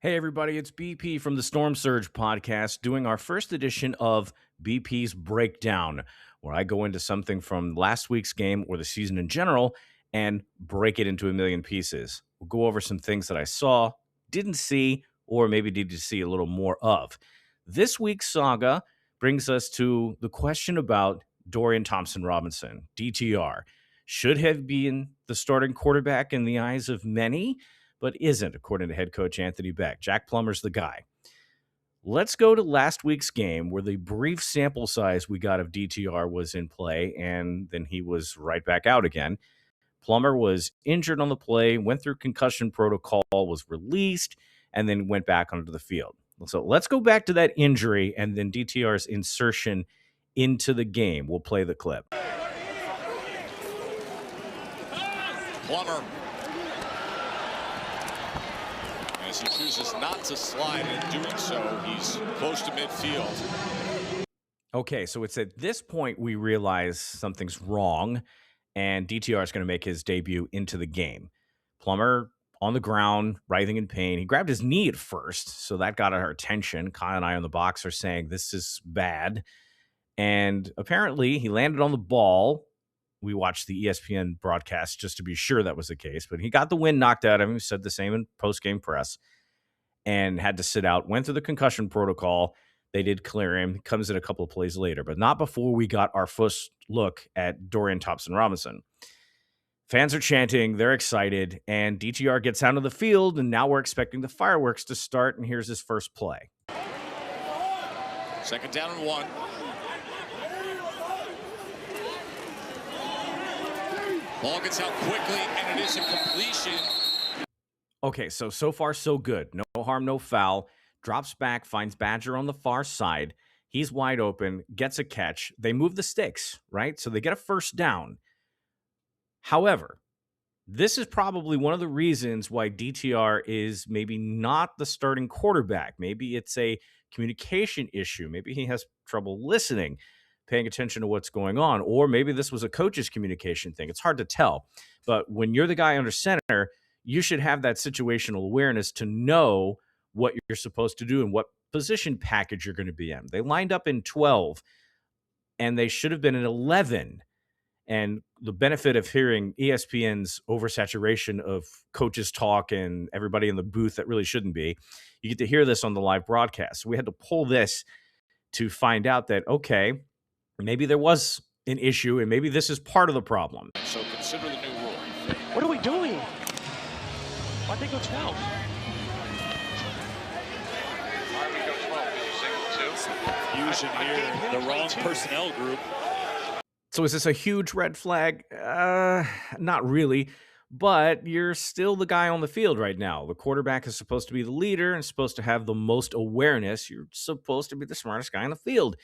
Hey, everybody, it's BP from the Storm Surge podcast doing our first edition of BP's Breakdown, where I go into something from last week's game or the season in general and break it into a million pieces. We'll go over some things that I saw, didn't see, or maybe needed to see a little more of. This week's saga brings us to the question about Dorian Thompson-Robinson, DTR. Should have been the starting quarterback in the eyes of many, but isn't, according to head coach Anthony Becht. Jack Plummer's the guy. Let's go to last week's game where the brief sample size we got of DTR was in play, and then he was right back out again. Plummer was injured on the play, went through concussion protocol, was released, and then went back onto the field. So let's go back to that injury and then DTR's insertion into the game. We'll play the clip. Plummer, as he chooses not to slide, in doing so, he's close to midfield. Okay, so it's at this point we realize something's wrong, and DTR is going to make his debut into the game. Plummer on the ground, writhing in pain. He grabbed his knee at first, so that got our attention. Kyle and I on the box are saying this is bad. And apparently he landed on the ball. We watched the ESPN broadcast just to be sure that was the case, but he got the wind knocked out of him. He said the same in post-game press and had to sit out, went through the concussion protocol. They did clear him. He comes in a couple of plays later, but not before we got our first look at Dorian Thompson-Robinson. Fans are chanting, they're excited, and DTR gets out of the field, and now we're expecting the fireworks to start, and here's his first play. Second down and 1. Ball gets out quickly, and it is a completion. Okay, so far so good. No harm, no foul. Drops back, finds Badger on the far side. He's wide open, gets a catch. They move the sticks, right? So they get a first down. However, this is probably one of the reasons why DTR is maybe not the starting quarterback. Maybe it's a communication issue. Maybe he has trouble listening, paying attention to what's going on. Or maybe this was a coach's communication thing. It's hard to tell. But when you're the guy under center, you should have that situational awareness to know what you're supposed to do and what position package you're going to be in. They lined up in 12, and they should have been in 11. And the benefit of hearing ESPN's oversaturation of coaches talk and everybody in the booth that really shouldn't be, you get to hear this on the live broadcast. So we had to pull this to find out that, okay, maybe there was an issue and maybe this is part of the problem. So consider the new rule. What are we doing? Why'd they go 12? Why would we go 12? Did you single 2? Confusion here, the wrong personnel group. So is this a huge red flag? Not really, but you're still the guy on the field right now. The quarterback is supposed to be the leader and supposed to have the most awareness. You're supposed to be the smartest guy on the field.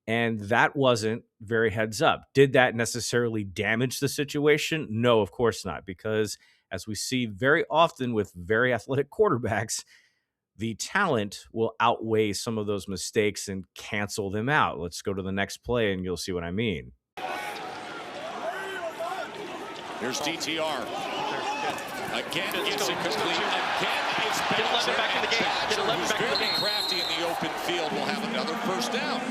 And that wasn't very heads up. Did that necessarily damage the situation? No, of course not, because as we see very often with very athletic quarterbacks, the talent will outweigh some of those mistakes and cancel them out. Let's go to the next play and you'll see what I mean. Here's DTR. Again, it's incomplete. Again, it's Get 11 back in the game. Get 11 back in the very game. crafty in the open field. Will have another first down.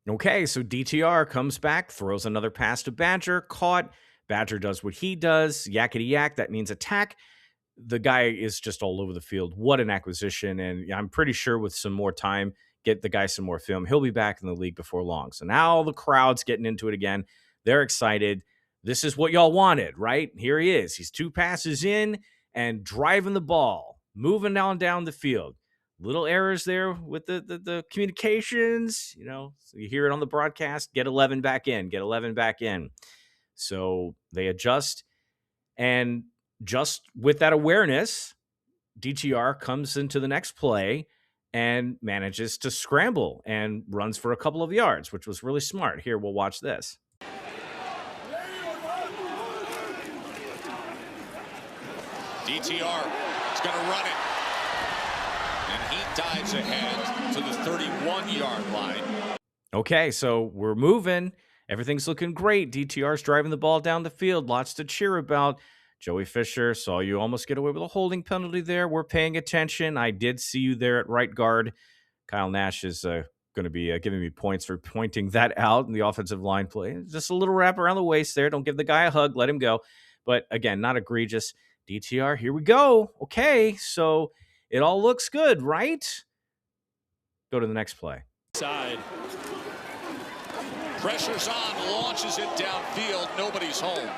Okay, so DTR comes back, throws another pass to Badger, caught. Badger does what he does. Yakety yak, that means attack. The guy is just all over the field. What an acquisition. And I'm pretty sure with some more time, get the guy some more film, he'll be back in the league before long. So now the crowd's getting into it again. They're excited. This is what y'all wanted, right? Here he is. He's 2 passes in and driving the ball, moving down the field. Little errors there with the communications, so you hear it on the broadcast, get 11 back in, get 11 back in. So they adjust, and just with that awareness, DTR comes into the next play and manages to scramble and runs for a couple of yards, which was really smart. Here, we'll watch this. DTR is going to run it. And he dives ahead to the 31-yard line. Okay, so we're moving. Everything's looking great. DTR's driving the ball down the field. Lots to cheer about. Joey Fisher, saw you almost get away with a holding penalty there. We're paying attention. I did see you there at right guard. Kyle Nash is going to be giving me points for pointing that out in the offensive line play. Just a little wrap around the waist there. Don't give the guy a hug. Let him go. But again, not egregious. DTR, here we go. Okay, so it all looks good, right? Go to the next play. Side. Pressure's on, launches it downfield. Nobody's home.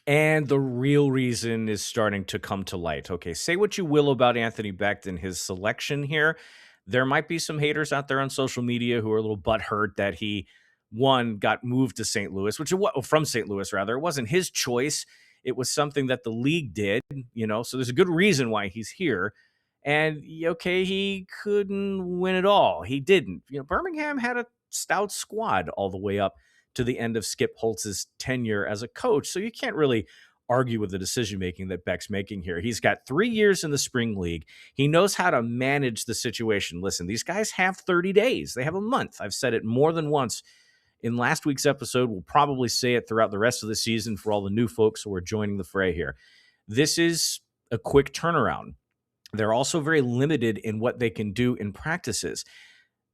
And the real reason is starting to come to light. Okay, say what you will about Anthony Becht and his selection here. There might be some haters out there on social media who are a little butthurt that he, one, got moved to St. Louis, from St. Louis, rather. It wasn't his choice. It was something that the league did, so there's a good reason why he's here. And, okay, he couldn't win it all. He didn't. Birmingham had a stout squad all the way up to the end of Skip Holtz's tenure as a coach. So you can't really argue with the decision-making that Beck's making here. He's got 3 years in the spring league. He knows how to manage the situation. Listen, these guys have 30 days. They have a month. I've said it more than once in last week's episode. We'll probably say it throughout the rest of the season for all the new folks who are joining the fray here. This is a quick turnaround. They're also very limited in what they can do in practices.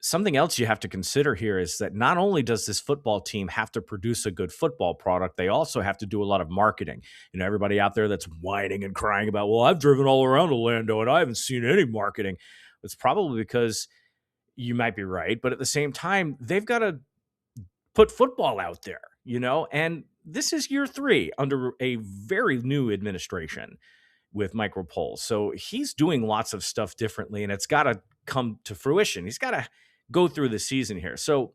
Something else you have to consider here is that not only does this football team have to produce a good football product, they also have to do a lot of marketing. Everybody out there that's whining and crying about, well, I've driven all around Orlando and I haven't seen any marketing. It's probably because you might be right, but at the same time, they've got to put football out there, and this is year 3 under a very new administration with Mike Rapole. So he's doing lots of stuff differently, and it's got to come to fruition. He's got to go through the season here. So,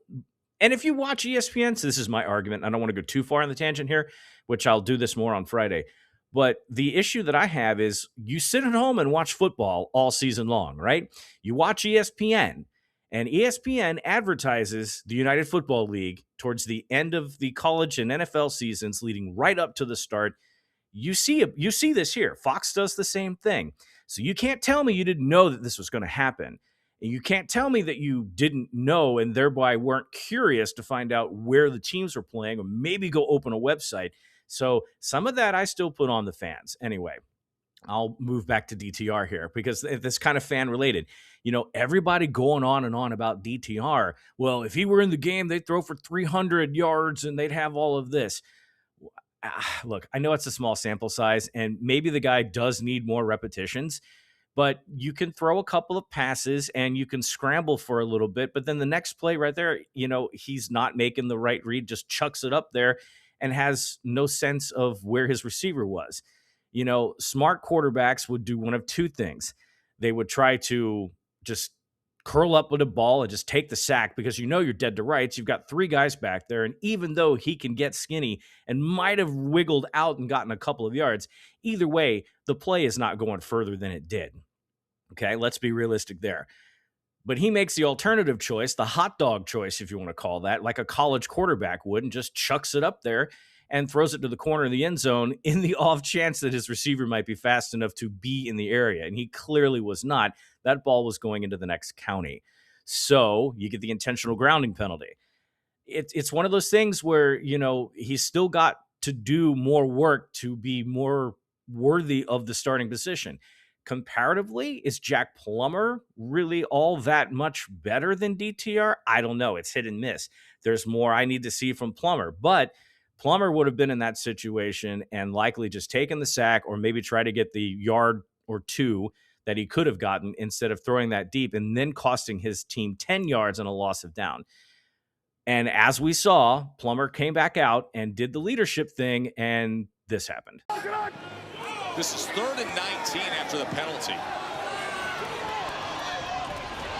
and if you watch ESPN, so this is my argument. I don't want to go too far on the tangent here, which I'll do this more on Friday. But the issue that I have is you sit at home and watch football all season long, right? You watch ESPN, and ESPN advertises the United Football League towards the end of the college and NFL seasons leading right up to the start. You see this here. Fox does the same thing. So you can't tell me you didn't know that this was going to happen. And you can't tell me that you didn't know and thereby weren't curious to find out where the teams were playing or maybe go open a website. So some of that I still put on the fans. Anyway, I'll move back to DTR here because this kind of fan related. Everybody going on and on about DTR. Well, if he were in the game, they'd throw for 300 yards and they'd have all of this. Look, I know it's a small sample size and maybe the guy does need more repetitions, but you can throw a couple of passes and you can scramble for a little bit. But then the next play right there, he's not making the right read, just chucks it up there and has no sense of where his receiver was. Smart quarterbacks would do one of two things. They would try to just curl up with a ball and just take the sack because you're dead to rights. You've got 3 guys back there, and even though he can get skinny and might have wiggled out and gotten a couple of yards, either way, the play is not going further than it did. Okay, let's be realistic there. But he makes the alternative choice, the hot dog choice, if you want to call that, like a college quarterback would, and just chucks it up there and throws it to the corner of the end zone in the off chance that his receiver might be fast enough to be in the area. And he clearly was not. That ball was going into the next county. So you get the intentional grounding penalty. It's one of those things where, he's still got to do more work to be more worthy of the starting position. Comparatively, is Jack Plummer really all that much better than DTR? I don't know. It's hit and miss. There's more I need to see from Plummer, but Plummer would have been in that situation and likely just taken the sack or maybe try to get the yard or 2 that he could have gotten instead of throwing that deep and then costing his team 10 yards and a loss of down. And as we saw, Plummer came back out and did the leadership thing, and this happened. This is 3rd and 19 after the penalty.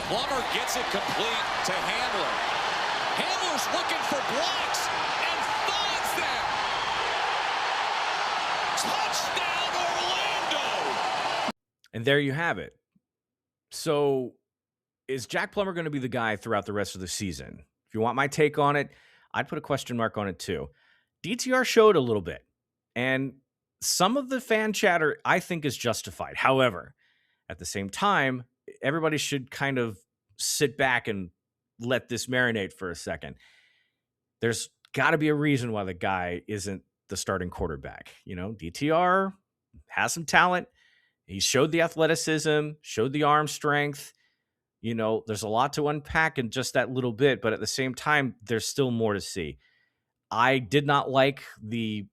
Plummer gets it complete to Handler. Handler's looking for blocks and finds them. Touchdown, Orlando! And there you have it. So is Jack Plummer going to be the guy throughout the rest of the season? If you want my take on it, I'd put a question mark on it too. DTR showed a little bit, and some of the fan chatter I think is justified. However, at the same time, everybody should kind of sit back and let this marinate for a second. There's got to be a reason why the guy isn't the starting quarterback. DTR has some talent. He showed the athleticism, showed the arm strength. There's a lot to unpack in just that little bit, but at the same time, there's still more to see. I did not like the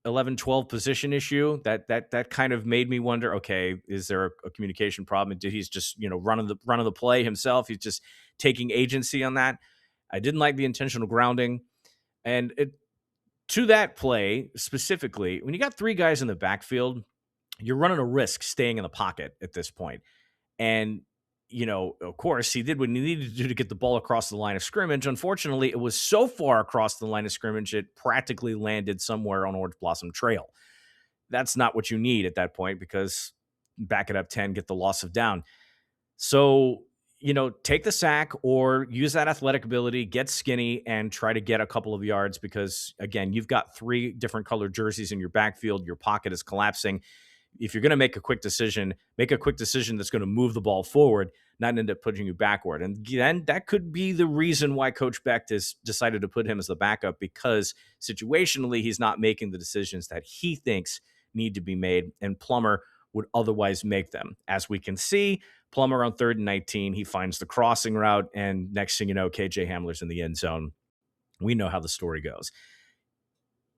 11-12 position issue. That kind of made me wonder, okay, is there a communication problem? Did he's just, running the play himself? He's just taking agency on that. I didn't like the intentional grounding. And to that play specifically, when you got three guys in the backfield, you're running a risk staying in the pocket at this point. And, of course, he did what he needed to do to get the ball across the line of scrimmage. Unfortunately, it was so far across the line of scrimmage, it practically landed somewhere on Orange Blossom Trail. That's not what you need at that point, because back it up 10, get the loss of down. So, take the sack or use that athletic ability, get skinny, and try to get a couple of yards because, again, you've got three different colored jerseys in your backfield. Your pocket is collapsing. If you're going to make a quick decision that's going to move the ball forward, not end up putting you backward. And then that could be the reason why Coach Becht has decided to put him as the backup, because situationally he's not making the decisions that he thinks need to be made, and Plummer would otherwise make them. As we can see, Plummer on 3rd and 19, he finds the crossing route, and next thing you know, KJ Hamler's in the end zone. We know how the story goes.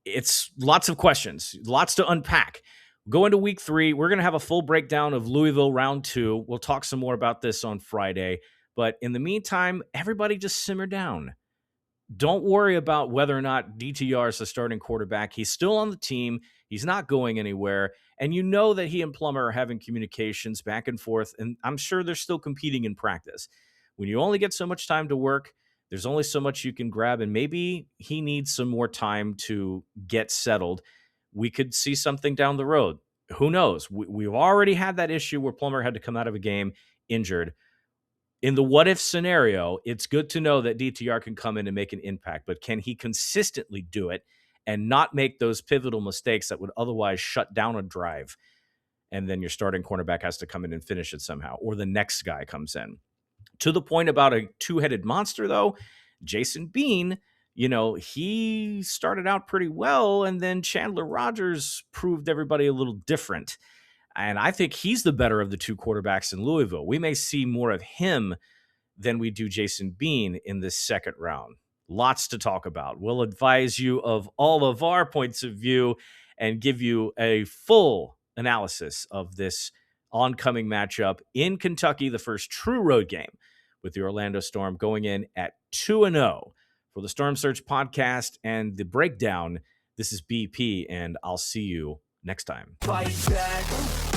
It's lots of questions, lots to unpack. Go into week 3. We're going to have a full breakdown of Louisville round 2. We'll talk some more about this on Friday. But in the meantime, everybody just simmer down. Don't worry about whether or not DTR is the starting quarterback. He's still on the team. He's not going anywhere. And you know that he and Plummer are having communications back and forth. And I'm sure they're still competing in practice. When you only get so much time to work, there's only so much you can grab. And maybe he needs some more time to get settled. We could see something down the road. Who knows? We've already had that issue where Plummer had to come out of a game injured. In the what-if scenario, it's good to know that DTR can come in and make an impact, but can he consistently do it and not make those pivotal mistakes that would otherwise shut down a drive? And then your starting cornerback has to come in and finish it somehow, or the next guy comes in. To the point about a two-headed monster, though, Jason Bean, he started out pretty well, and then Chandler Rogers proved everybody a little different. And I think he's the better of the two quarterbacks in Louisville. We may see more of him than we do Jason Bean in this second round. Lots to talk about. We'll advise you of all of our points of view and give you a full analysis of this oncoming matchup in Kentucky, the first true road game with the Orlando Storm going in at 2-0. For the Storm Search podcast and the breakdown, this is BP, and I'll see you next time. Fight back.